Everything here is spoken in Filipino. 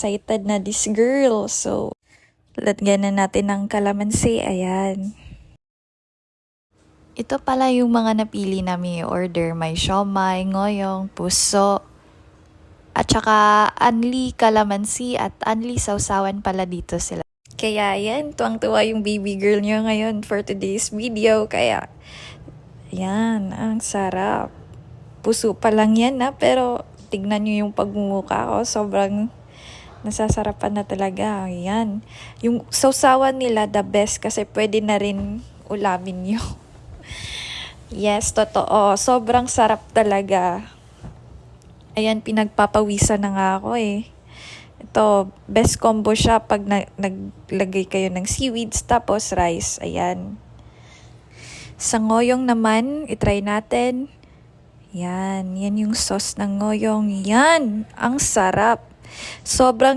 Excited na this girl. So, latgan na natin ng kalamansi. Ayan. Ito pala yung mga napili namin order. May siomai, ngoyong, puso, at saka anli kalamansi at anli sausawan pala dito sila. Kaya yan, tuwang-tuwa yung baby girl nyo ngayon for today's video. Kaya, yan, ang sarap. Puso pa lang yan pero tignan nyo yung pagmumukha ko. Sobrang nasasarapan na talaga. Yan. Yung sausawan nila, the best kasi pwede na rin ulamin nyo. Yes, totoo. Sobrang sarap talaga. Ayan, pinagpapawisan na nga ako eh. Ito, best combo siya pag naglagay kayo ng seaweeds tapos rice. Ayan. Sa ngoyong naman, itry natin. Yan yung sauce ng ngoyong. Yan, ang sarap. Sobrang